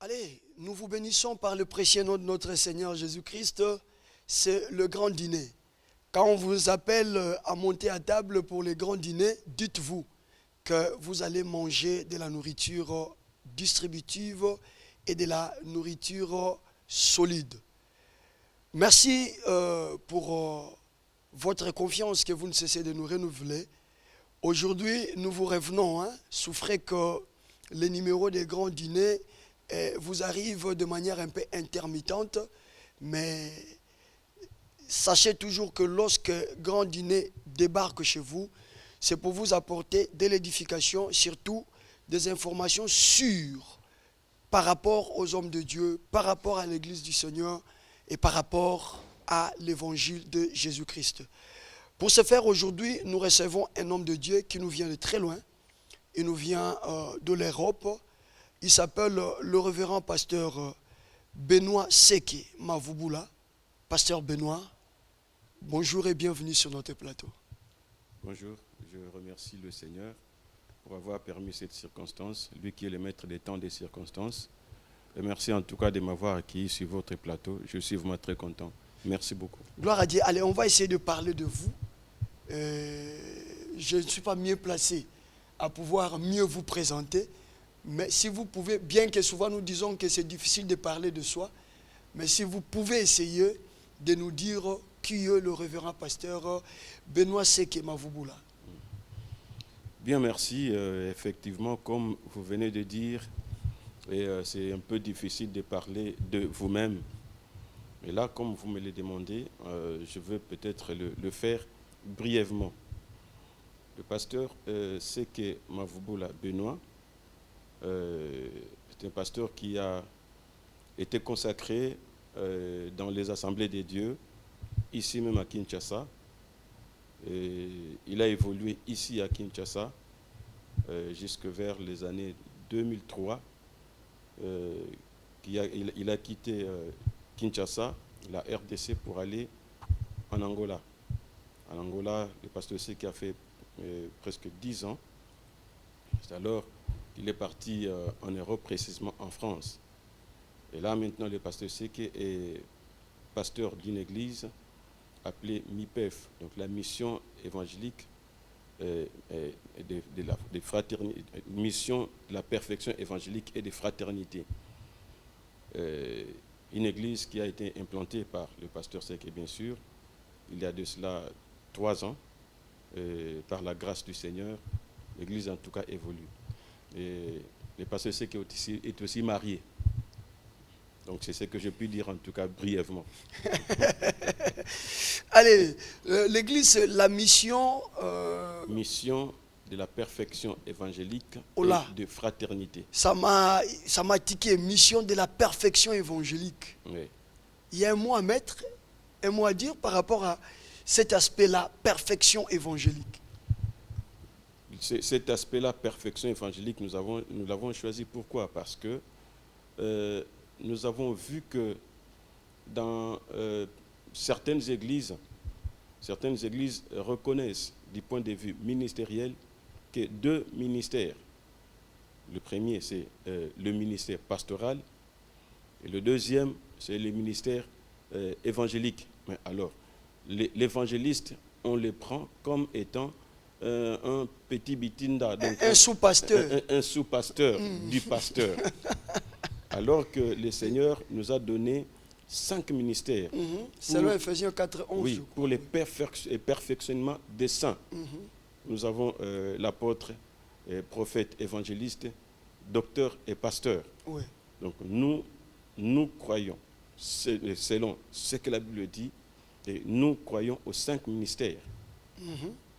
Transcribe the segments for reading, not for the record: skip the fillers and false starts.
Allez, nous vous bénissons par le précieux nom de notre Seigneur Jésus-Christ. C'est le grand dîner. Quand on vous appelle à monter à table pour le grand dîner, dites-vous que vous allez manger de la nourriture distributive et de la nourriture solide. Merci pour votre confiance que vous ne cessez de nous renouveler. Aujourd'hui, nous vous revenons. Souffrez que les numéros des grands dîners vous arrivent de manière un peu intermittente, mais sachez toujours que lorsque grand dîner débarque chez vous, c'est pour vous apporter de l'édification, surtout des informations sûres par rapport aux hommes de Dieu, par rapport à l'Église du Seigneur et par rapport à l'évangile de Jésus-Christ. Pour ce faire, aujourd'hui, nous recevons un homme de Dieu qui nous vient de très loin. Il nous vient de l'Europe. Il s'appelle le révérend pasteur Benoît Seke Mavubula. Pasteur Benoît, bonjour et bienvenue sur notre plateau. Bonjour, je remercie le Seigneur pour avoir permis cette circonstance, lui qui est le maître des temps des circonstances. Et merci en tout cas de m'avoir accueilli sur votre plateau. Je suis vraiment très content. Merci beaucoup. Gloire à Dieu. Allez, on va essayer de parler de vous. Je ne suis pas mieux placé à pouvoir mieux vous présenter. Mais si vous pouvez, bien que souvent nous disons que c'est difficile de parler de soi, mais si vous pouvez essayer de nous dire qui est le révérend pasteur Benoît Seke Mavubula. Bien, merci. Effectivement, comme vous venez de dire, c'est un peu difficile de parler de vous-même. Et là, comme vous me le demandez, je veux peut-être le faire brièvement. Le pasteur Seke Mavubula Benoît, c'est un pasteur qui a été consacré dans les assemblées des dieux, ici même à Kinshasa. Et il a évolué ici à Kinshasa jusque vers les années 2003. Il a quitté Kinshasa, la RDC, pour aller en Angola. En Angola, le pasteur Seke a fait presque 10 ans. C'est alors qu'il est parti en Europe, précisément en France. Et là, maintenant, le pasteur Seke est pasteur d'une église appelée MIPEF, donc la mission évangélique mission de la perfection évangélique et des fraternités. Une église qui a été implantée par le pasteur Seke, bien sûr, il y a de cela 3 ans. Par la grâce du Seigneur, l'église en tout cas évolue. Et le pasteur Seke est aussi marié. Donc c'est ce que je puis dire en tout cas brièvement. Allez, l'église, la mission... Mission de la perfection évangélique et de fraternité. Ça m'a tiqué, mission de la perfection évangélique. Oui. Il y a un mot à mettre, un mot à dire par rapport à cet aspect-là, perfection évangélique. Cet aspect-là, perfection évangélique, nous l'avons choisi. Pourquoi? Parce que nous avons vu que dans certaines églises reconnaissent du point de vue ministériel que 2 ministères. Le premier, c'est le ministère pastoral et le deuxième, c'est le ministère évangélique. Mais alors, l'évangéliste, on le prend comme étant un petit bitinda, donc un sous-pasteur. Un sous-pasteur du pasteur. Alors que le Seigneur nous a donné 5 ministères. Selon Ephésiens 4, 11. Oui, pour le perfectionnement des saints. Nous avons l'apôtre, prophète, évangéliste, docteur et pasteur. Oui. Donc nous croyons, selon ce que la Bible dit, et nous croyons aux 5 ministères.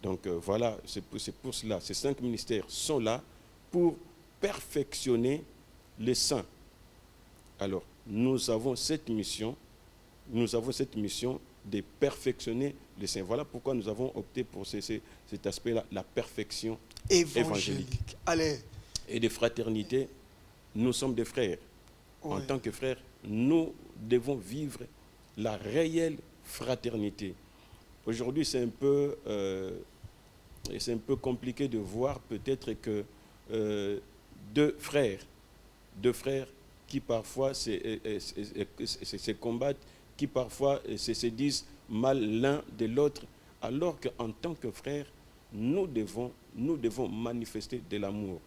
Donc voilà, c'est pour cela. Ces 5 ministères sont là pour perfectionner les saints. Alors, nous avons cette mission de perfectionner les saints. Voilà pourquoi nous avons opté pour cet aspect-là, la perfection évangélique. Allez. Et de fraternité, nous sommes des frères. Ouais. En tant que frères, nous devons vivre la réelle fraternité. Aujourd'hui, c'est un peu compliqué de voir peut-être que deux frères qui parfois se combattent, qui parfois se disent mal l'un de l'autre, alors qu'en tant que frères, nous devons manifester de l'amour.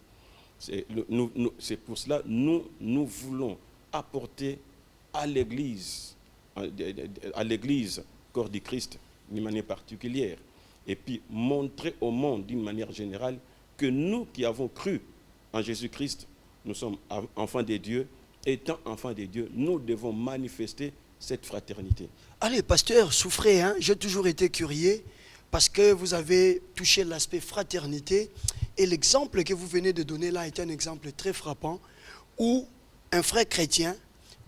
C'est pour cela que nous voulons apporter à l'Église, corps du Christ, d'une manière particulière, et puis montrer au monde d'une manière générale que nous qui avons cru en Jésus-Christ, nous sommes enfants de Dieu. Étant enfants de Dieu, nous devons manifester cette fraternité. Allez, pasteur, souffrez, hein? J'ai toujours été curieux parce que vous avez touché l'aspect fraternité et l'exemple que vous venez de donner là est un exemple très frappant où un frère chrétien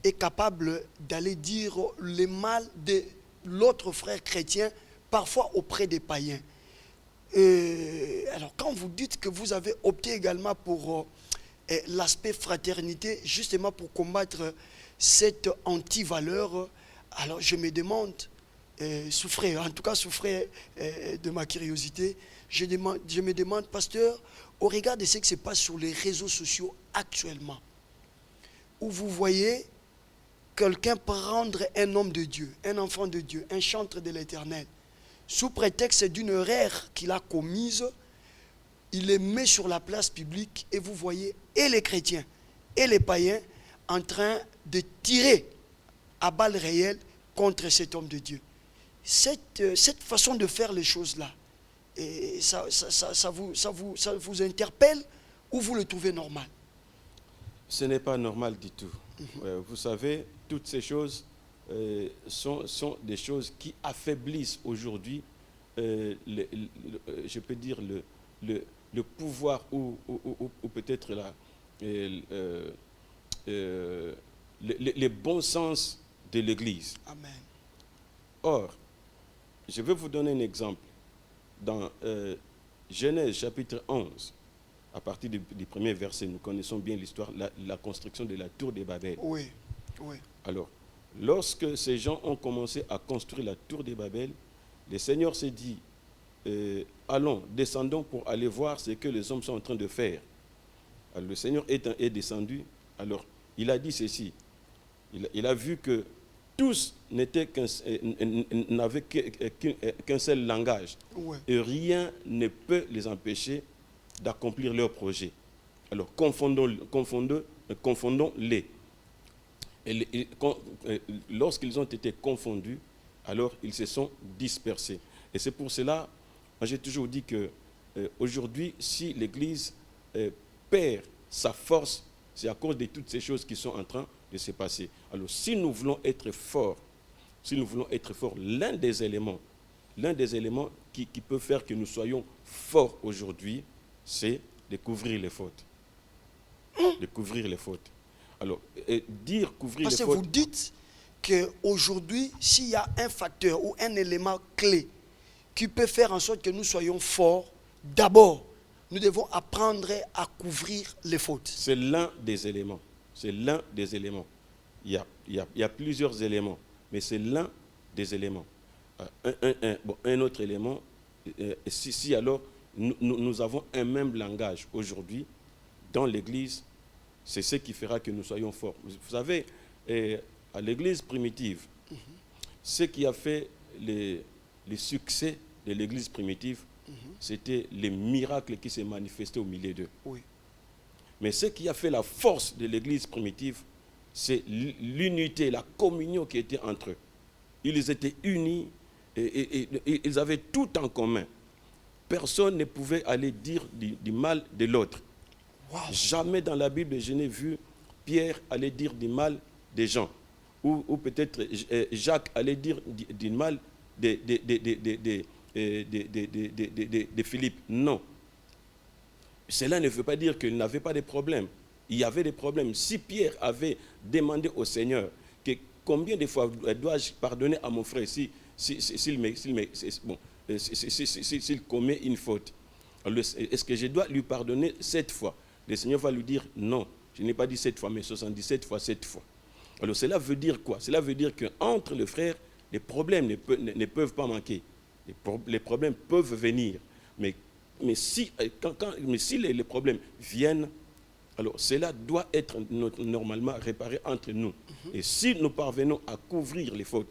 est capable d'aller dire le mal de l'autre frère chrétien, parfois auprès des païens. Alors, quand vous dites que vous avez opté également pour l'aspect fraternité, justement pour combattre cette anti-valeur, alors je me demande, souffrez de ma curiosité, je me demande, pasteur, au regard de ce qui se passe sur les réseaux sociaux actuellement, où vous voyez quelqu'un prendre un homme de Dieu, un enfant de Dieu, un chantre de l'Éternel, sous prétexte d'une erreur qu'il a commise, il les met sur la place publique et vous voyez et les chrétiens et les païens en train de tirer à balles réelles contre cet homme de Dieu. Cette façon de faire les choses-là, ça vous interpelle ou vous le trouvez normal? Ce n'est pas normal du tout. Vous savez, toutes ces choses sont des choses qui affaiblissent aujourd'hui, je peux dire, le pouvoir ou peut-être les bons sens de l'Église. Amen. Or, je vais vous donner un exemple. Dans Genèse chapitre 11, à partir du premier verset, nous connaissons bien l'histoire, la construction de la tour de Babel. Oui, oui. Alors, lorsque ces gens ont commencé à construire la tour de Babel, le Seigneur s'est dit, allons, descendons pour aller voir ce que les hommes sont en train de faire. Alors, le Seigneur est descendu. Alors, il a dit ceci. Il a vu que tous n'avaient qu'un seul langage. Ouais. Et rien ne peut les empêcher d'accomplir leur projet. Alors, confondons-les. Lorsqu'ils ont été confondus, alors ils se sont dispersés. Et c'est pour cela, moi j'ai toujours dit que aujourd'hui, si l'Église perd sa force, c'est à cause de toutes ces choses qui sont en train de se passer. Alors, si nous voulons être forts, l'un des éléments qui peut faire que nous soyons forts aujourd'hui, c'est de couvrir les fautes. De couvrir les fautes. Alors, dire couvrir Parce les que fautes... vous dites qu'aujourd'hui, s'il y a un facteur ou un élément clé qui peut faire en sorte que nous soyons forts, d'abord, nous devons apprendre à couvrir les fautes. C'est l'un des éléments. C'est l'un des éléments. Il y a plusieurs éléments, mais c'est l'un des éléments. Un autre élément, si alors nous avons un même langage aujourd'hui dans l'Église, c'est ce qui fera que nous soyons forts. Vous savez, à l'Église primitive, ce qui a fait le succès de l'Église primitive, c'était les miracles qui se manifestaient au milieu d'eux. Oui. Mais ce qui a fait la force de l'Église primitive, c'est l'unité, la communion qui était entre eux. Ils étaient unis et ils avaient tout en commun. Personne ne pouvait aller dire du mal de l'autre. Wow. Jamais dans la Bible, je n'ai vu Pierre aller dire du mal des gens. Ou peut-être Jacques allait dire du mal de Philippe. Non. Cela ne veut pas dire qu'il n'avait pas de problème. Il y avait des problèmes. Si Pierre avait demandé au Seigneur que combien de fois dois-je pardonner à mon frère s'il commet une faute, est-ce que je dois lui pardonner 7 fois? Le Seigneur va lui dire non. Je n'ai pas dit 7 fois, mais 77 fois 7 fois. Alors cela veut dire quoi? Cela veut dire qu'entre les frères, les problèmes ne peuvent pas manquer. Les problèmes peuvent venir. Mais si les problèmes viennent, Alors cela doit être normalement réparé entre nous. Et si nous parvenons à couvrir les fautes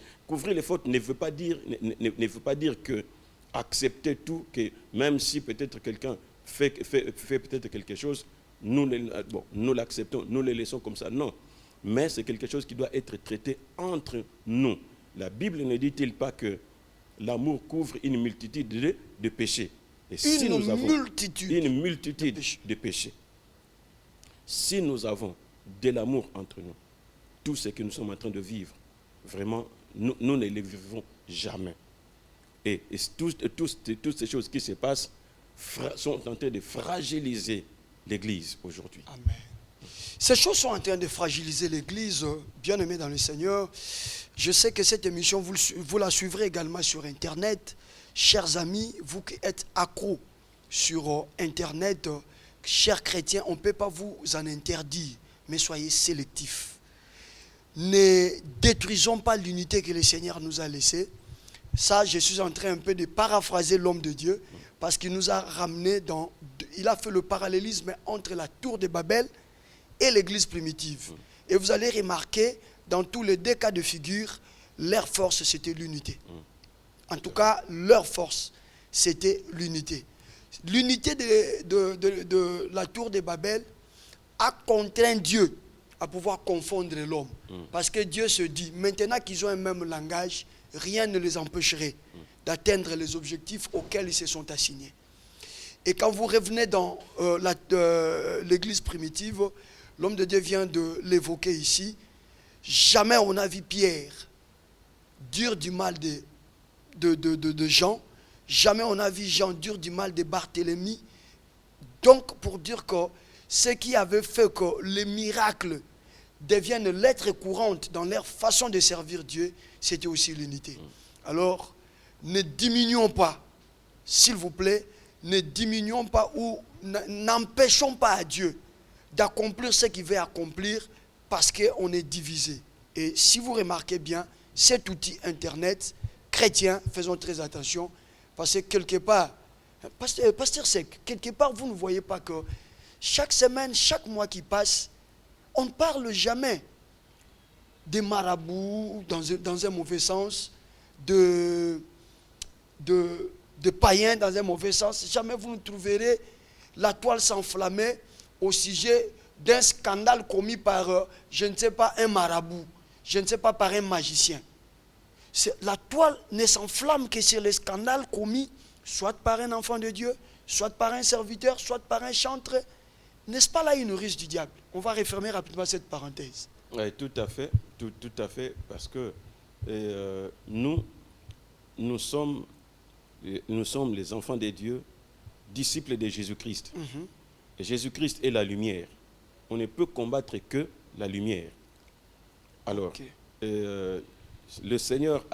ne veut pas dire, ne veut pas dire que accepter tout, que même si peut-être quelqu'un fait peut-être quelque chose, nous l'acceptons, nous le laissons comme ça. Non, mais c'est quelque chose qui doit être traité entre nous. La Bible ne dit-il pas que l'amour couvre une multitude de péchés? Et si nous avons une multitude de péchés, si nous avons de l'amour entre nous, tout ce que nous sommes en train de vivre, vraiment, nous ne le vivons jamais. Et toutes ces choses qui se passent sont en train de fragiliser l'Église aujourd'hui. Amen. Ces choses sont en train de fragiliser l'Église, bien-aimés dans le Seigneur. Je sais que cette émission, vous la suivrez également sur Internet. Chers amis, vous qui êtes accros sur Internet, chers chrétiens, on ne peut pas vous en interdire, mais soyez sélectifs. Ne détruisons pas l'unité que le Seigneur nous a laissée. Ça, je suis en train un peu de paraphraser l'homme de Dieu, parce qu'il nous a ramené il a fait le parallélisme entre la tour de Babel et l'église primitive. Et vous allez remarquer, dans tous les deux cas de figure, leur force, c'était l'unité. En tout cas, leur force, c'était l'unité. L'unité de la tour de Babel a contraint Dieu à pouvoir confondre l'homme. Parce que Dieu se dit, maintenant qu'ils ont un même langage, rien ne les empêcherait d'atteindre les objectifs auxquels ils se sont assignés. Et quand vous revenez dans l'église primitive, l'homme de Dieu vient de l'évoquer ici, jamais on a vu Pierre dire du mal de Jean, jamais on a vu Jean dire du mal de Barthélemy. Donc pour dire que ce qui avait fait que les miracles deviennent lettres courantes dans leur façon de servir Dieu, c'était aussi l'unité. Alors, ne diminuons pas, s'il vous plaît, ne diminuons pas ou n'empêchons pas à Dieu d'accomplir ce qu'il veut accomplir parce qu'on est divisé. Et si vous remarquez bien, cet outil Internet, chrétien, faisons très attention, parce que quelque part, Pasteur Sec, quelque part, vous ne voyez pas que chaque semaine, chaque mois qui passe, on ne parle jamais des marabouts, dans un mauvais sens, de païens dans un mauvais sens. Jamais vous ne trouverez la toile s'enflammer au sujet d'un scandale commis par, je ne sais pas, un marabout, je ne sais pas, par un magicien. La toile ne s'enflamme que sur les scandales commis soit par un enfant de Dieu, soit par un serviteur, soit par un chantre. N'est-ce pas là une ruse du diable? On va refermer rapidement cette parenthèse. Oui, tout à fait, parce que nous sommes les enfants de Dieu, disciples de Jésus-Christ. Et Jésus-Christ est la lumière. On ne peut combattre que la lumière. Alors, le Seigneur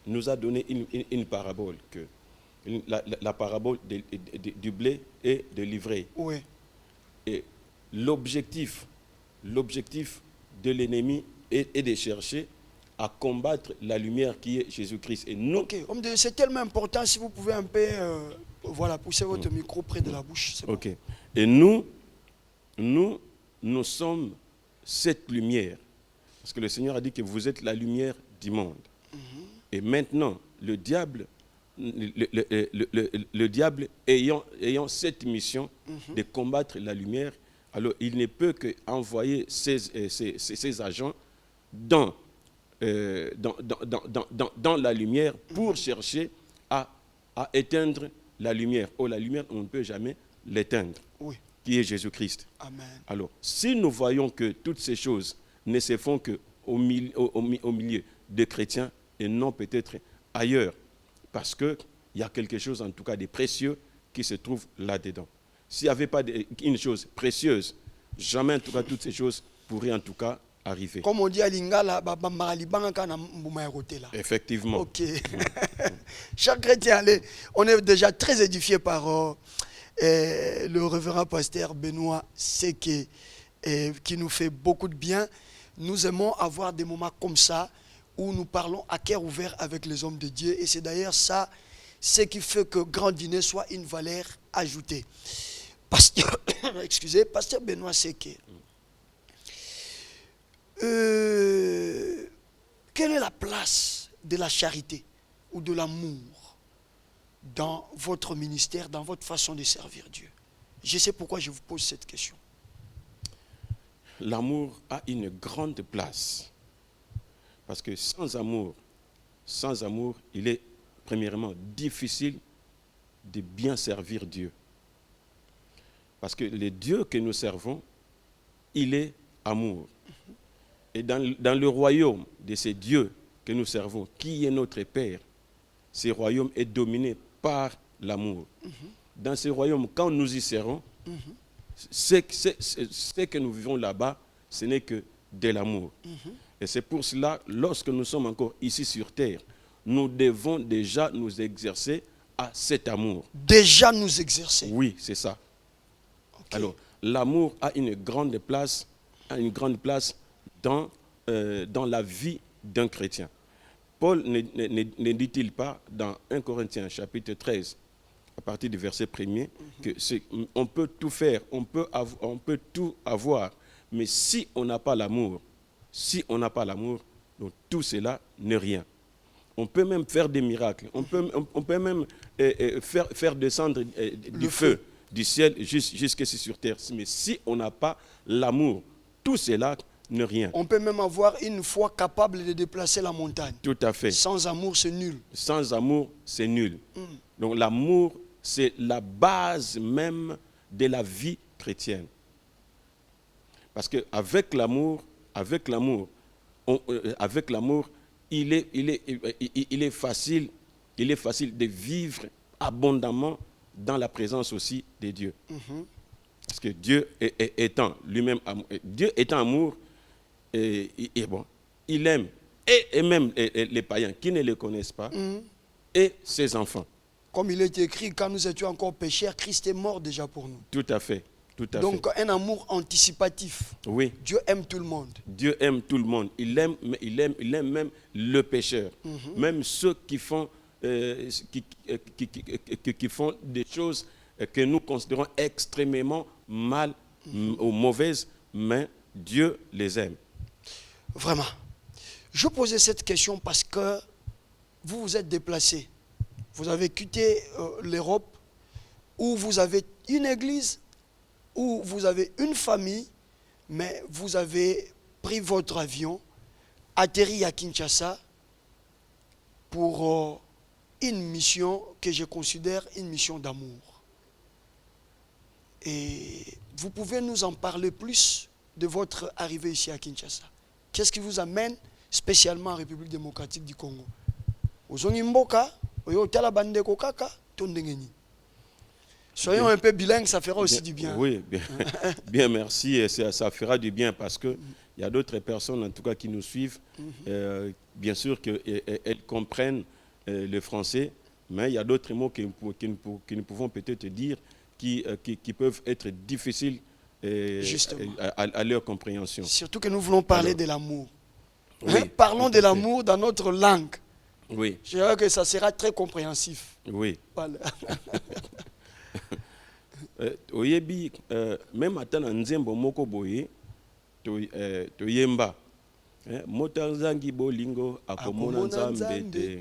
nous a donné une parabole, la parabole du blé et de l'ivraie. Oui. Et l'objectif de l'ennemi est de chercher à combattre la lumière qui est Jésus-Christ. Et nous, c'est tellement important, si vous pouvez un peu pousser votre micro près de la bouche. C'est bon. Et nous sommes cette lumière. Parce que le Seigneur a dit que vous êtes la lumière du monde. Et maintenant, le diable ayant cette mission de combattre la lumière, alors il ne peut qu'envoyer ses agents dans la lumière pour chercher à éteindre la lumière. Oh, la lumière, on ne peut jamais l'éteindre, qui est Jésus-Christ. Amen. Alors, si nous voyons que toutes ces choses ne se font qu'au milieu des chrétiens et non peut-être ailleurs, parce qu'il y a quelque chose en tout cas de précieux qui se trouve là-dedans. S'il n'y avait pas une chose précieuse, jamais en tout cas toutes ces choses pourraient en tout cas arriver. Comme on dit à Lingala, effectivement. Ok. Chers chrétiens, allez, on est déjà très édifiés par le révérend pasteur Benoît Seke, qui nous fait beaucoup de bien. Nous aimons avoir des moments comme ça où nous parlons à cœur ouvert avec les hommes de Dieu. Et c'est d'ailleurs ça, ce qui fait que Grand Dîner soit une valeur ajoutée. Pasteur, excusez, Pasteur Benoît Seke. Quelle est la place de la charité ou de l'amour dans votre ministère, dans votre façon de servir Dieu? Je sais pourquoi je vous pose cette question. L'amour a une grande place. Parce que sans amour, il est premièrement difficile de bien servir Dieu. Parce que le Dieu que nous servons, il est amour. Et dans le royaume de ces dieux que nous servons, qui est notre Père, ce royaume est dominé par l'amour. Dans ce royaume, quand nous y serons, ce que nous vivons là-bas, ce n'est que de l'amour. Et c'est pour cela, lorsque nous sommes encore ici sur terre, nous devons déjà nous exercer à cet amour. Déjà nous exercer. Oui, c'est ça. Okay. Alors, l'amour a une grande place dans la vie d'un chrétien. Paul ne dit-il pas dans 1 Corinthiens chapitre 13, à partir du verset 1er, que on peut tout faire, on peut tout avoir, mais si on n'a pas l'amour, donc tout cela n'est rien. On peut même faire des miracles, on peut même faire descendre du feu du ciel jusqu'ici sur terre. Mais si on n'a pas l'amour, tout cela n'est rien. On peut même avoir une foi capable de déplacer la montagne. Tout à fait. Sans amour, c'est nul. Sans amour, c'est nul. Donc l'amour, c'est la base même de la vie chrétienne. Parce qu'avec l'amour, il est facile de vivre abondamment dans la présence aussi de Dieu. Parce que Dieu étant lui-même Dieu étant amour, et bon, il aime et même les païens qui ne le connaissent pas et ses enfants. Comme il est écrit, quand nous étions encore pécheurs, Christ est mort déjà pour nous. Tout à fait. Donc un amour anticipatif. Oui. Dieu aime tout le monde. Dieu aime tout le monde. Il aime même le pécheur. Même ceux qui font des choses que nous considérons extrêmement mal ou mauvaises, mais Dieu les aime. Vraiment. Je posais cette question parce que vous vous êtes déplacé. Vous avez quitté l'Europe où vous avez une église, où vous avez une famille, mais vous avez pris votre avion, atterri à Kinshasa pour une mission que je considère une mission d'amour. Et vous pouvez nous en parler plus de votre arrivée ici à Kinshasa. Qu'est-ce qui vous amène spécialement en République démocratique du Congo? Soyons un peu bilingues, ça fera aussi du bien. Oui, bien merci. Et ça fera du bien parce qu'il y a d'autres personnes, en tout cas, qui nous suivent. Bien sûr qu'elles comprennent le français, mais il y a d'autres mots que nous pouvons peut-être dire qui peuvent être difficiles à leur compréhension. Surtout que nous voulons parler de l'amour. Oui, parlons de l'amour dans notre langue. Oui. Je dirais que ça sera très compréhensif. Oui. Voilà. Oyebi même atana nzembo moko boye to yemba motanzangi bolingo akomona nzambe te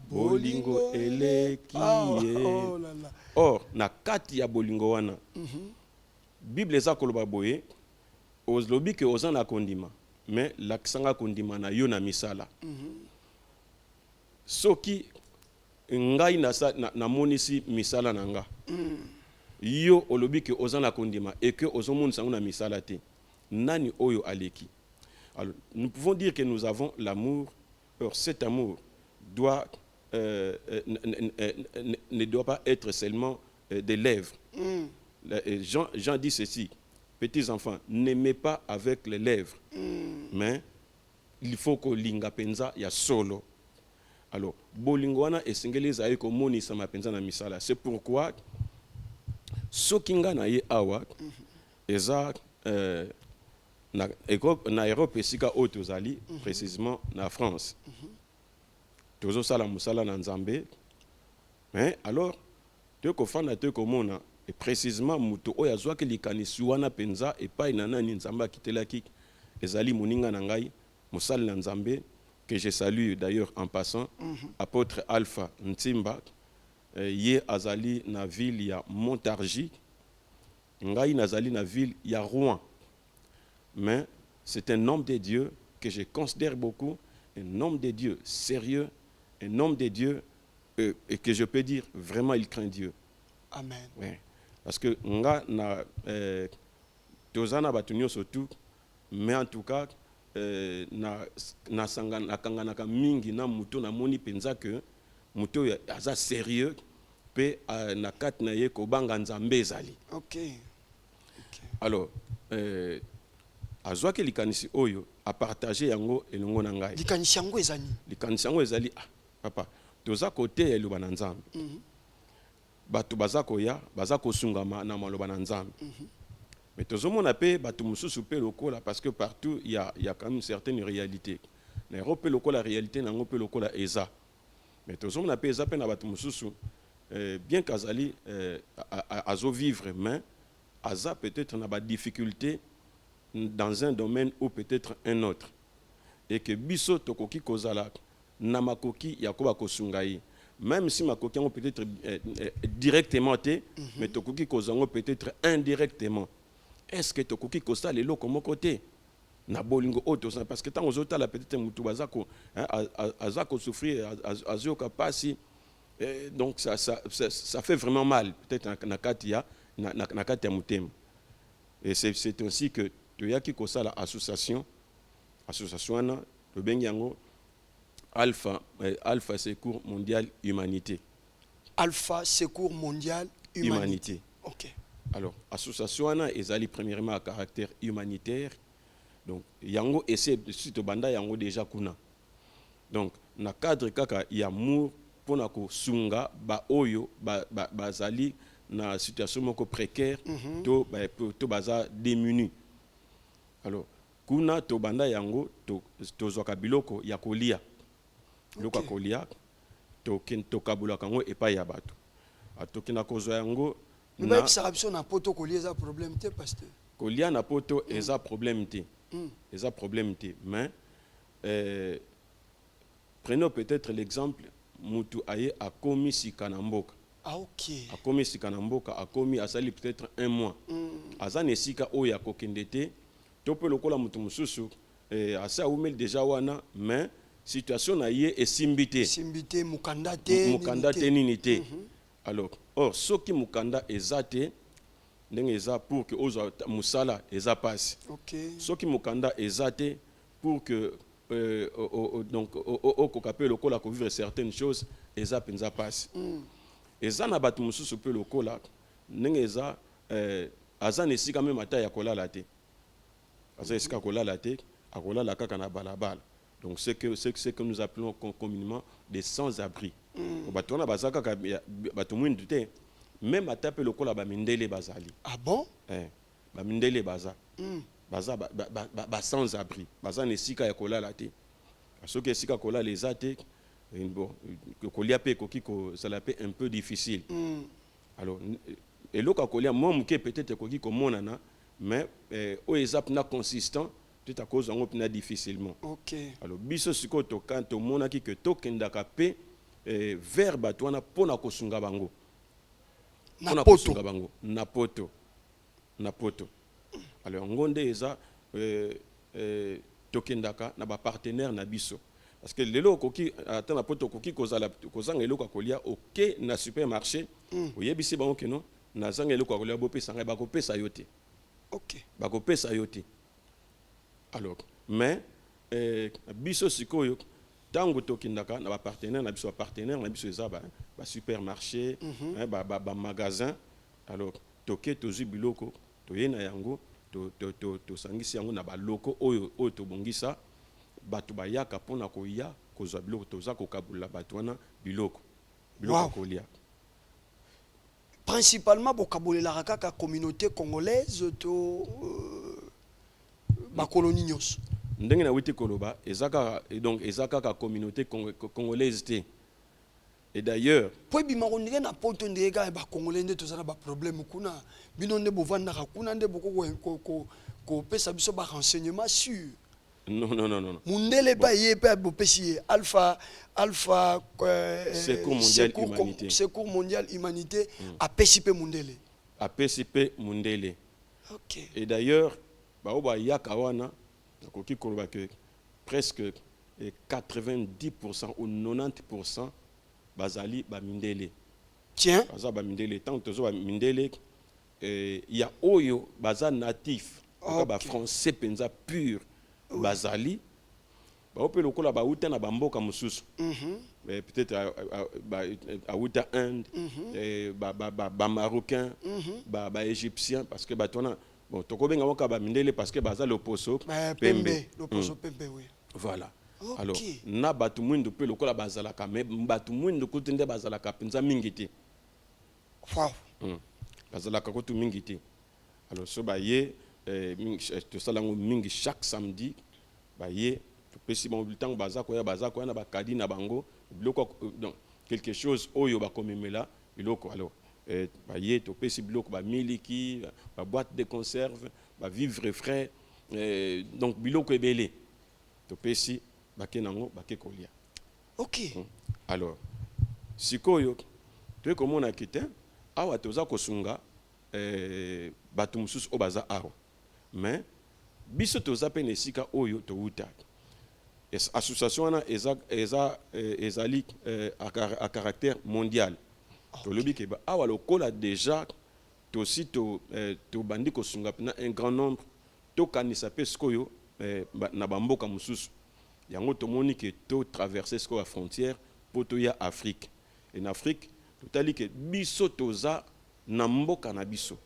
bolingo eleki ye. Or na kati ya bolingo wana Bible eza koloba boye ozlobi ke ozana kondima mais lakisanga kondima na yo na misala. Soki ngai na monisi misala nanga yo olobi ke ozana kondima et que ozomonisa na misala te nani oyo aleki. Alors nous pouvons dire que nous avons l'amour. Or cet amour doit ne doit pas être seulement des lèvres. Jean dit ceci: petits enfants, n'aimez pas avec les lèvres, mais il faut que linga penza ya solo. Alors bolingwana esengeli zaye ko monisa mapenza na misala. C'est pourquoi sokinga na ye awa eza na Europe esika oyo tozali précisément na France. Tozo sala musala na Nzambe. Mais alors te ko fana te ko mona et précisément muto oyo azwaki likanisi wana penza epai na nani nzambe akitelaki ezali moninga na ngai mosali na nzambe que je salue d'ailleurs en passant, apôtre Alpha Ntimba, ye azali na ville ya Montargis, ngai nazali na ville ya Rouen. Mais c'est un homme de Dieu que je considère beaucoup, un homme de Dieu sérieux, un homme de Dieu et que je peux dire vraiment il craint Dieu. Amen. Ouais. Parce que nga na tozana batunyo surtout, mais en tout cas na kanganaka mingi na muto na moni penza que muto aza sérieux pe na kat na ye ko banga nzambe ezali. OK. Alors azwaki likanisi oyo a partager yango elongo na ngai. Likanisi yango ezali. Likanisi yango ezali papa toza kote eloba na nzambe. Batu baza koya baza kosungama na maloba na nzambe. Mais tout le monde a payé, parce que partout il y a quand même une certaine réalité. L'Europe est la réalité, l'Europe est la ESA. Mais tout le monde a payé ça bien qu'Azali a vivre, mais Aza peut-être n'a pas de difficulté dans un domaine ou peut-être un autre. Et que biso tokoki kozala namakoki yakoba kosungai. Même si ma coquille peut-être directement, mais tokoki kozango peut-être indirectement. Est-ce que tokoki kosa lelo comme côté na bolingo auto parce que tant aux autres la peut-être mutu bazako azako souffrir azoka pasi donc ça fait vraiment mal peut-être na katia na katia mutem et c'est ainsi que toyaki kosa la association na to bengi yango Alpha Secours Mondial Humanité. Alpha Secours Mondial Humanité. OK. Alors, l'association est premièrement à caractère humanitaire. Donc, yango essaie de suite banda yango déjà kuna. Donc, na cadre kaka ya amour pour na ko sunga ba oyo ba zali na situation moko précaire to baza démuni. Alors, kuna to banda yango to zoka biloko ya kolia. Biloko kolia to kabula kango epa ya bato. Atokina kozwa yango na exception na poto kolia za problème te pasteur. Kolia na poto eza problème te. Eza problème te, mais prenons peut-être l'exemple mutu aye a commis sikanamboka. Ah OK. A commis sikanamboka, a commis asali peut-être un mois. Azane sika oya kokendete, to pe lokola mutu mususu asa umel déjà wana, mais situation na ye esimbité. Simbité mukanda te nini te. Alors, or, ce qui mukanda ezate, n'engeza pour que oza musala eza passe. OK. Ce qui mukanda ezate pour que donc au kokape lokola ko vivre certaines choses eza penza passe. Eza na batu mususu pe lokola n'engeza azane sika même ata ya kolala te. Aza sika kolala te, akolala kaka na balabala. Donc c'est que nous appelons communément des sans-abri. Batona bazaka batu mwindu te même atape lokola ba mindele bazali. Ah bon? Ba mindele baza. Baza ba sans abri. Baza nesika ya kolala te. Parce que sika kolala les ate bon kolia pe koki ko ça l'appelle un peu difficile. Alors et loka kolia mom ke peut-être koki ko monana mais o ezap na consistant tout à cause on opina difficilement. OK. Alors biso siko to quand mona ki que to kendaka pe vers batwana pona kosunga bango. Na poto. Na poto. Alors ngonde eza tokendaka na ba partenaire na biso. Parce que lelo koki ata na poto koki kozala kozanga eloko kolia OK na supermarché oyebisi bango ke non na zanga eloko kolia bopesa ngai bakopesa yote. OK. Bakopesa yote. Alors mais biso sikoyo tango tokindaka na ba partenaire na biso eza ba supermarché ba magasin. Alors toke tozu biloko toyena yango to sangisi yango na ba loko oyo to bongisa batu bayaka pona koya kozwa biloko toza kokabula batu wana biloko kolia. Principalement bokabolela kaka communauté congolaise to ba colonie nyos. Ndenge na witi koloba ezaka donc ezaka ka communauté congolaise te. Et d'ailleurs, po ebima kondenge na poto ndenge kaka bakongole nde toza na baproblème kuna bino nde bovandaka kuna nde bokopesa biso barenseignement sûr. non. mundele mpe ye mpe bopesi ye alpha Secours mondial humanité. secours mondial humanité apesi mpe mundele. APCP Mundele. Ok. Et d'ailleurs, baoba yakawana, nakoki koloba que presque 90% ou 90% bazali ba mindele. Tiens. Baza ba mindele. Tant que tozo ba mindele, il y a oyo baza natif, okay. Ba français penza pur bazali. Ba ope lokola ba uta na bamboka mususu. Peut-être à Outa Inde, ba marocain, ba égyptien parce que ba tona bon tokobenga waka ba mindele parce que baza loposo pembe. Loposo pembe oui. Voilà. Okay. Alors na batu mwindu pe lokola bazalaka mais batu mwindu kutinde bazalaka penza mingiti. Wow. Bazalaka kutu mingiti. Alors so ba ye to salango mingi chaque samedi ba ye to pesi bon temps baza ko ya na ba kadi na bango biloko donc quelque chose oyo ba komemela biloko alors ba ye to pesi biloko ba miliki ba boîte de conserve ba vivre frais donc biloko ebele to pesi bakenango bakekolia. Ok. Alors sikoyo to komona kite awa toza kosunga batu mususu o baza awa mais biso toza pe nesika oyo to uta association wana ezali à caractère mondial. Tolobi ke ba awa lokola déjà to si to bandi kosunga na un grand nombre to kanisa pe skoyo na bamboka mususu yango tomoni ke to traverser sko la frontière pour to ya Afrique. En Afrique totali ke biso toza na mboka na biso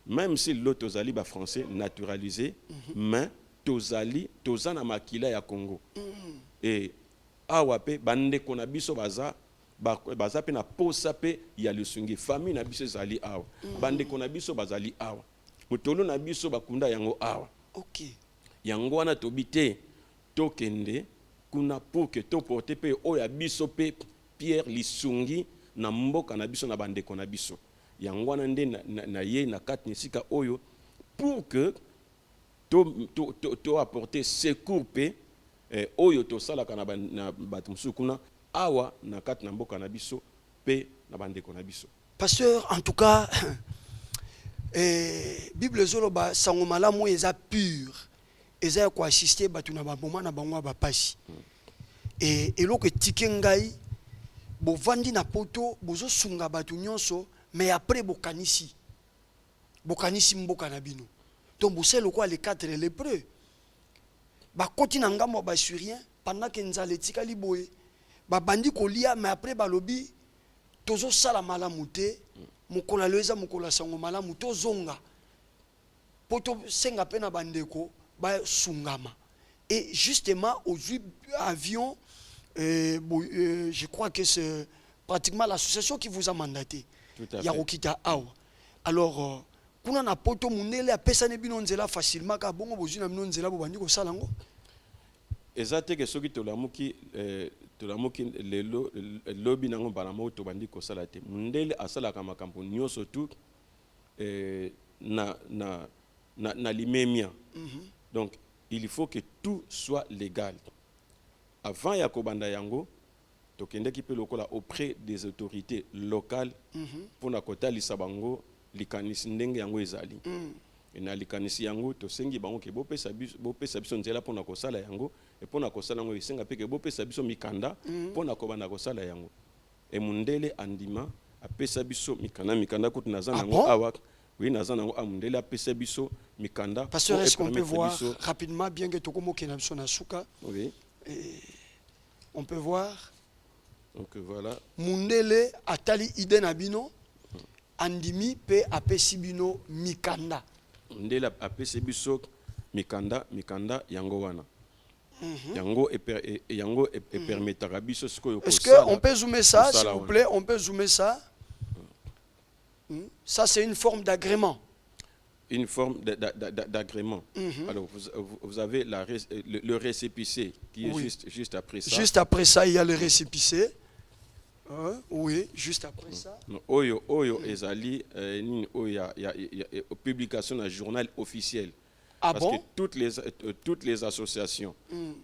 même si l'autre tozali ba français naturalisé mais toza na makila ya Congo. Et awa pe bande kona biso baza pe na posa pe ya lusungi famille na biso zali awa bande kona biso bazali awa mutolo na biso bakunda yango awa. Ok. Yango wana tobite tokende kuna pour que to porter pe oya biso pe Pierre lisungi na mboka na biso na bande kona biso yango wana nde na ye na kati nisika oyo pour que to apporter secours pe oyo to salaka na batu mususu kuna awa na kati na mboka na biso pe na bandeko na biso. Pasteur, en tout cas Bible zoloba sango malamu eza pur eza ko assister batu na baboma na bango ba pasi et eloko tike ngai bovandi na poto bozo sunga batu nyonso mais après bokanisi mboka na bino donc boselo quoi les 4 lépreux bakoti na ngambo ba surien pendant que nzala etikali boye babandi kolia mais après balobi tozo sala malamu te mokola leza mokola sango malamu tozonga poto senga pe na bandeko ba sungama et justement au avion je crois que c'est pratiquement l'association qui vous a mandaté Yarokita Awa. Alors kuna na poto munele apesa ne bino nzela facilement ka bongo bozina bino nzela bo bandi ko salango ezate ke soki tolamuki lelo lobi nango balamo to bandi ko salate mundele asalaka makambo nyoso tout na limemia. Donc il faut que tout soit légal avant ya kobanda yango tokende ki pe lokola auprès des autorités locales pour na kotalisa bango likanisi ndenge yango ezali. Na likanisi yango tosengi bango ke bopesa biso nzela pona kosala yango et pona kosala yango esenga pe ke bopesa biso mikanda pona kobanda kosala yango. Et mundele andima apesa biso mikanda kutu naza nango awa. Oui, naza nango amundele apesa biso mikanda. Pasteur, est-ce qu'on peut voir rapidement bien que tokomo kena biso na suka? Oui. On peut voir. Donc voilà. Mundele atali ide na bino andimi pe apesi bino mikanda. Mundele apesi biso mikanda yango wana. Yango permettra biso sikoyo ko. Est-ce qu'on peut zoomer ça s'il vous plaît? On peut zoomer ça. Ça c'est une forme d'agrément. Une forme d'agrément. Alors vous avez le récépissé qui est juste après ça. Juste après ça, il y a le récépissé. Oui, juste après ça. Oyo ezali nini oyo ya publication na journal officiel. Ah Parce bon? que toutes les associations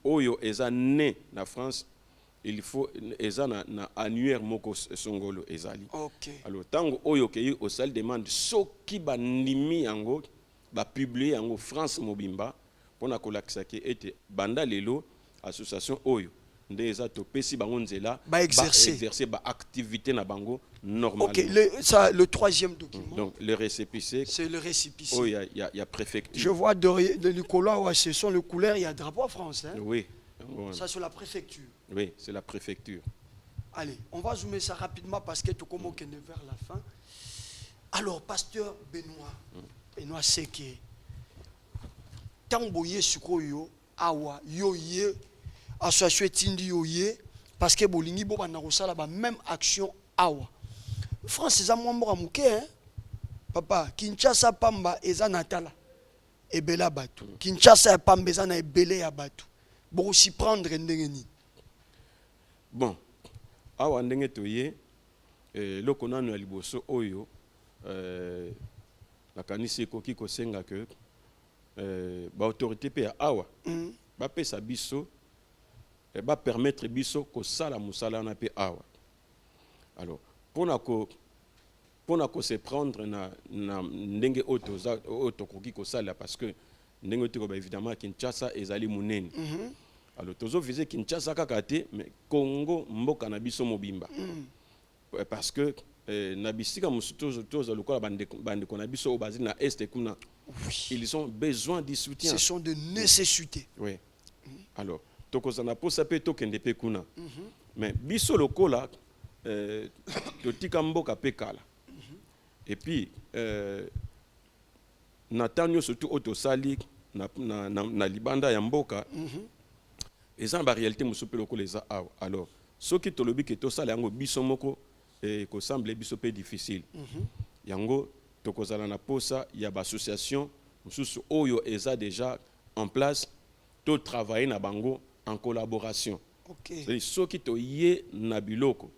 oyo eza né na France, il faut eza na annuaire moko songolo ezali. Ok. Alors tango oyo ke au salle demande soki bandimi yango ba publier yango France Mobimba pona kolakisa ke ete banda lelo association oyo nde eza topesi bango nzela Ba exercer ba activité na bango normalement. Ok, le troisième document. Donc le récépissé, c'est le récépissé. oh, il y a préfecture. Je vois de Nicolas, ouais, ce sont les couleurs, il y a drapeau France. Hein? Oui. Ça, c'est la préfecture. Oui, c'est la préfecture. Allez, on va zoomer ça rapidement parce que tout comme on est vers la fin. Alors, pasteur Benoît Seke, Tamboye Sukoyo, Awa, Yoye, association Tindi Yoye, parce que Bolingi Boba Narosala, même action Awa. France, c'est un membre hein? Papa, Kinshasa Pamba, Eza Natala, Ebela Batu. Kinshasa Pamba, Eza na Ebele ya Batu. Bon, aussi prendre Ndengeni. Bon, Awa Ndenge Toye, Lokona no Liboso Oyo, la kanisi koki kosenga que ba autorité pe Awa, ba pe sa biso, ba permettre biso ko sala musala na pe Awa. Alors, pour se prendre na ndenge auto koki ko sala parce que ndenge auto évidemment Kinshasa ezali munene. Alors tozo visé Kinshasa kakate mais Congo mboka na biso mobimba. Parce que na bisika musuto tozo lokola bande ko na biso au basé na est kuna. Ils ont besoin de soutien. Ce sont de nécessités. Oui. Alors tokozana po sape to kende pe kuna. Mais biso lokola totika mboka pe kala. Et puis Natanyo surtout autosali na libanda ya mboka. Et en réalité musupe lokola eza awa. Alors soki tolobi ke tosala yango biso moko ko semble biso pe difficile. Yango tokozala na posa ya ba association mususu oyo eza déjà en place to travailler na bango en collaboration. OK. C'est soki toye na biloko.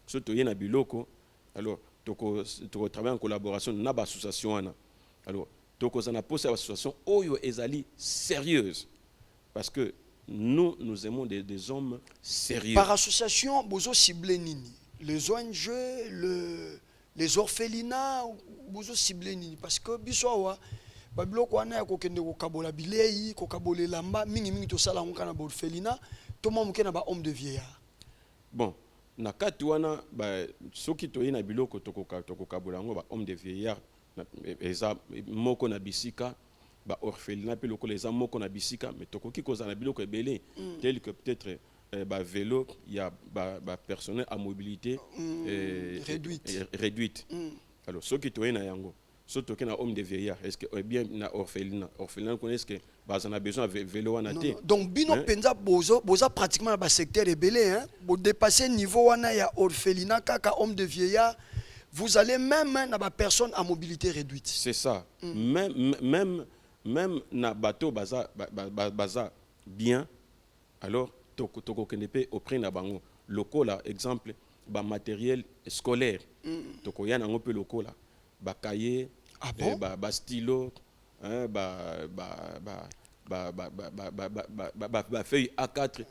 Soki toye na biloko alors toko travailler en collaboration na ba association wana. Alors tokozana posa ya association oyo ezali sérieuse parce que nous aimons des hommes sérieux. Par association, vous ciblez nini? Les ONG, les orphelinats, vous ciblez nini? Parce que biswawa babiloko wana ya kokende kokabola bilei, kokabole lamba, mingi to sala ngana ba orphelinat, to mamuke na ba homme de vieillard. Bon, na kati wana ba soki toyi na biloko tokokabola ngo ba homme de vieillard eza moko na bisika ba orphelinat pe lokola eza moko na bisika mais tokoki kozana biloko ebele tel que peut-être ba vélo il y a ba personnel à mobilité réduite. Alors ceux qui toyent na yango so toke na homme de vieillard est-ce que bien na orphelinat connaissent que ba on a besoin de vélo wana té. Donc bino penza boza pratiquement na ba secteur ebele hein bo dépasser niveau wana ya orphelinat kaka homme de vieillard. Vous allez même na ba personne à mobilité réduite. C'est ça. Même na bateau baza bien alors toko kenepe auprès na bango lokola exemple ba matériel scolaire toko yana ngo pe lokola ba cahier ba stylo hein ba feuille A4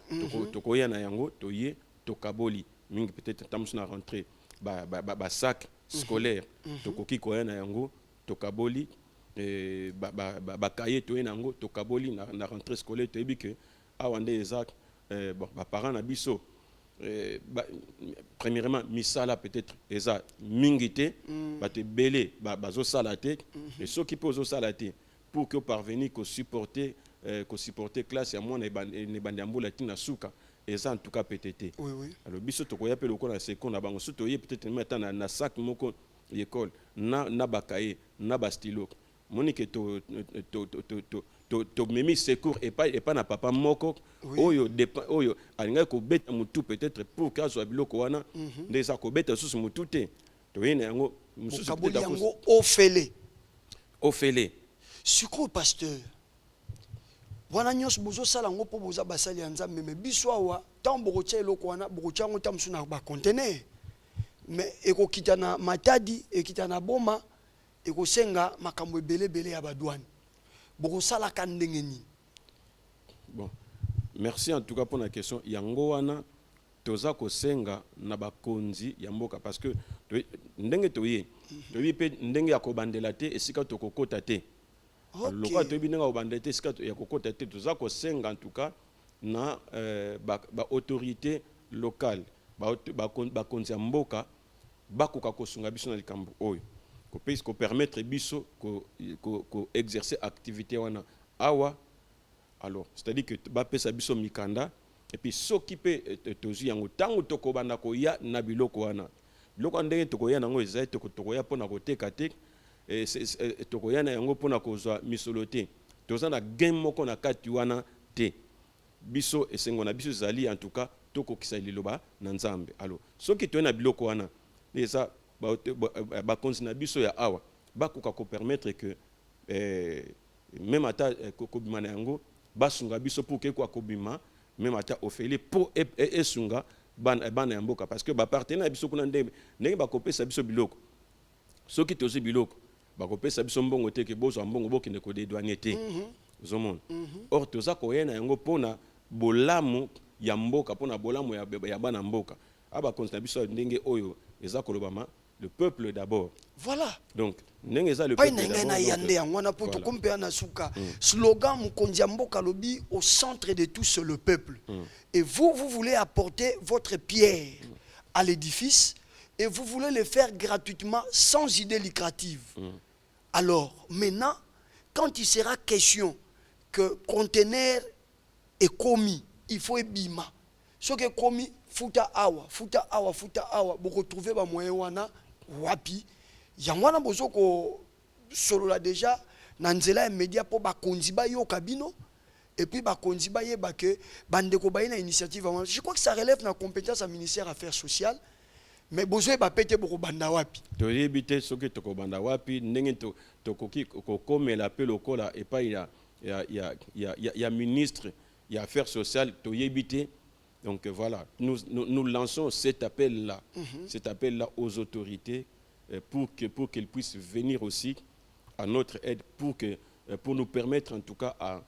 toko yana yango toye tokaboli mingi peut-être tamsuna rentrée ba sac scolaire tokoki ko yana yango tokaboli ba cahier to yango tokaboli na rentrée scolaire to ebike awande ezak bon ba parents na biso premièrement misala peut-être eza mingité ba te belé bazo salate et ceux qui posent salate pour que parvenir que supporter classe ya moi ne bandambola tina suka eza en tout cas PTT. Oui. Alors biso to ko yape lokola seconde na bango soto ye peut-être maintenant na sac moko l'école na ba cahier na ba stylo monique to memi secours et pas na papa moko oyo alinga ko beta mutu peut-être pour que soit biloko wana ndeza ko beta susu mutu te to yena yango mususu peut-être yango ofele ofele suko pasteur wana nyonso bozosala yango mpo boza basali ya nzambe me biso awa ntango bokotya eloko wana bokotya yango ta mosu na bacontener me ekokita na matadi ekita na boma ekosenga makambo ebelebele ya badwane bokosalaka ndenge nini? Bon, merci en tout cas pour la question. Yango wana toza kosenga na bakonzi ya mboka parce que ndenge toye pe ndenge ya kobandela te esika tokokota te. Lokwa toyebi ndenge ya kobandela te esika ya kokota te toza kosenga en tout cas na ba autorité locale bakonzi ya mboka bakoka kosunga biso na likambo oyo ko permettre biso ko exercer activité wana awa. Alors, c'est-à-dire que bapesa biso mikanda et puis soki pe tozu yango tango tokobanda ko ya na biloko wana biloko ndenge tokoya nango ezai tokoya pona koteka te tokoya na yango pona kozwa misolote toza na gain moko na kati wana te biso esengo na biso zali en tout cas tokokisa liloba na nzambe. Alors soki toya na biloko wana eza bakonzi na biso ya awa bakoka ko permettre que même ata kokobima na yango basunga biso pour que quoi kobima même ata ofeli pour esunga bana ya mboka parce que ba partenaire biso kuna ndenge bakopesa biso biloko soki tozi biloko bakopesa biso mbongo te ke bozo mbongo bokende ko dédouaner te zomon or toza koyena yango pona bolamu ya mboka pona bolamu ya bana mboka aba konsta biso ndenge oyo eza kolobama le peuple d'abord. Voilà. Donc, le peuple d'abord. Slogan Mukondiamboka Lobi, au centre de tout c'est le peuple. Et vous voulez apporter votre pierre à l'édifice et vous voulez le faire gratuitement sans idée lucrative. Alors, maintenant, quand il sera question que conteneur est commis, il faut bima. Ce qui est commis, futa awa, vous retrouvez ba moyen wana wapi yangwana bozoko solo la déjà na nzela media po ba konziba yo kabino et puis ba konziba yeba ke bandeko ba ina initiative. Je crois que ça relève na compétence à ministère affaires sociales mais bozo ba pété boko banda wapi to yebite soki to ko banda wapi ndenge to koki ko komela pe lokola et pas ya ministre ya affaires sociales to yebite. Donc voilà, nous lançons cet appel-là, aux autorités pour qu'elles puissent venir aussi à notre aide, pour nous permettre en tout cas à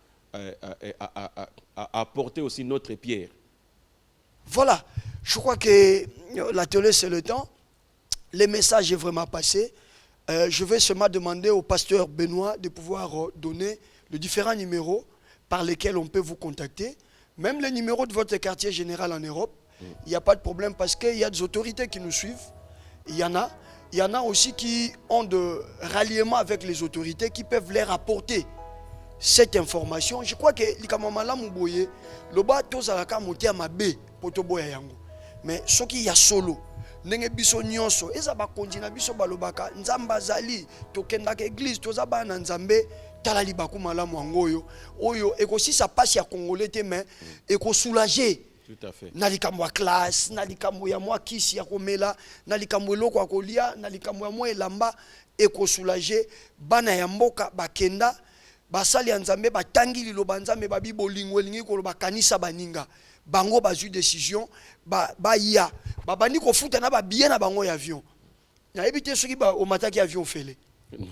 apporter aussi notre pierre. Voilà, je crois que l'atelier c'est le temps. Le message est vraiment passé. Je vais seulement demander au pasteur Benoît de pouvoir donner les différents numéros par lesquels on peut vous contacter. Même les numéros de votre quartier général en Europe, il n'y a pas de problème parce qu'il y a des autorités qui nous suivent. Il y en a aussi qui ont de ralliement avec les autorités qui peuvent leur apporter cette information. Je crois que likamamala muboye loba tozalaka motia mabe potoboya yango. Mais ce qui y a solo ndenge biso nyonso eza bakonzi na biso balobaka nzamba zali tokendaka église tozaba na nzambe tala libaku malamu angoyo oyo ekosisa pasi ya congolais te mais ekosoulager. Tout à fait. Na likambo ya classe, na likambo ya mwa kisi ya komela, na likambo eloko ya kolia, na likambo ya mwa elamba ekosoulager bana ya mboka bakenda basali ya nzambe batangi liloba nzambe babi bolingo elingi koloba kanisa baninga bango bazwi décision ya babandi kofuta na babiye na bango ya avion na ebite soki ba omataki avion fele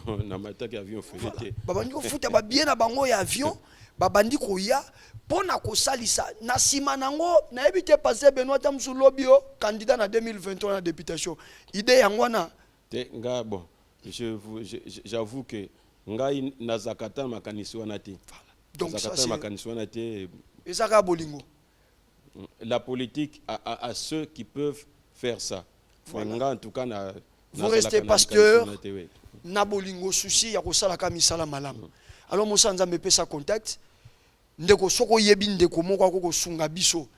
non na mataki avion fele te babandi kofuta babiye na bango ya avion babandi koya pona kosalisa na sima nango na ebite passer Benoît Tamsu Lobio candidat na 2023 na députation idée yangwana te nga bon j'avoue que ngai nazakata makanisi wana te. Donc ça c'est makanisi wana te. Ezaka bolingo. La politique à ceux qui peuvent faire ça. Voilà. En tout cas, vous restez pasteur, na bolingo souci ya kosala ka misala malamu. Alors Moussa Nzambe pesa contact. Ndeko soko yebi ndeko moko ko sunga biso.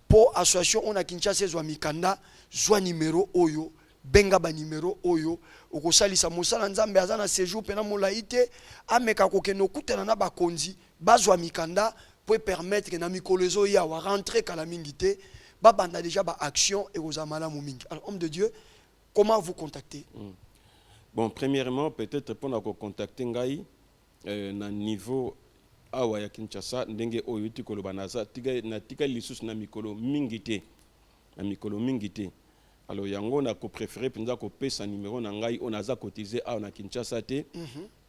Po association on a Kinshasa zwa mikanda zwa numéro oyo benga ba numéro oyo okosalisa Moussa Nzambe azana séjour pena molaite ameka kokeno kutana na bakonzi bazwa mikanda pour permettre que na mikolezo ya wa rentrer kala mingité ba banda déjà ba action et aux amala mingi. Alors homme de Dieu, comment vous contacter? Bon, premièrement, peut-être pour nous contacter ngai na niveau awa ya Kinshasa ndenge oyo ti koloba naza na tika lisusu na mikolo mingi te. Na mikolo mingi te. Alors yango na ko préférer penza ko pesa numéro na ngai on aza cotiser awa na Kinshasa te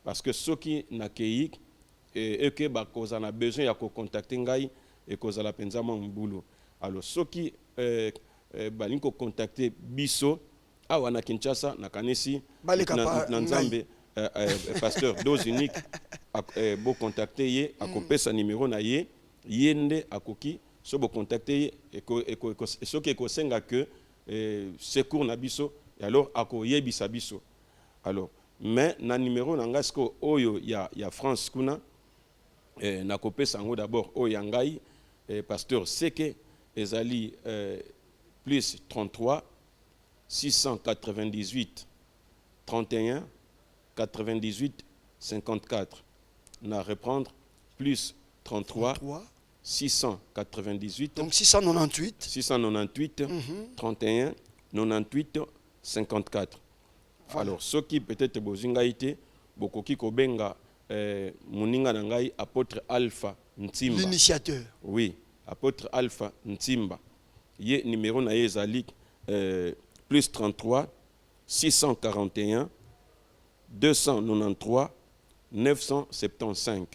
parce que soki na kei et que ba koza na besoin ya ko contacter ngai et koza la penza ma mbulu. Alors soki ba linko contacter biso awa na Kinshasa na kanisi na Nzambe pasteur Dose Unique bo contacter ye akopesa numéro na ye yende akoki so bo contacter ye et soki ko senga que secours na biso et alors akoyebisa biso. Alors mais na numéro na ngai sko oyo ya France kuna na kopesa ngo d'abord oyo ya ngai pasteur Seke ezali plus 33 698 31 98 54. Na reprendre plus 33 698 donc 698 31 98 54. Voilà. Alors ce qui peut-être bozinga ite bokoki kobenga muninga na ngai apôtre Alpha Ntimba, l'initiateur. Oui, apôtre Alpha Ntimba. Ye numéro na ezali plus 33 641 293 975.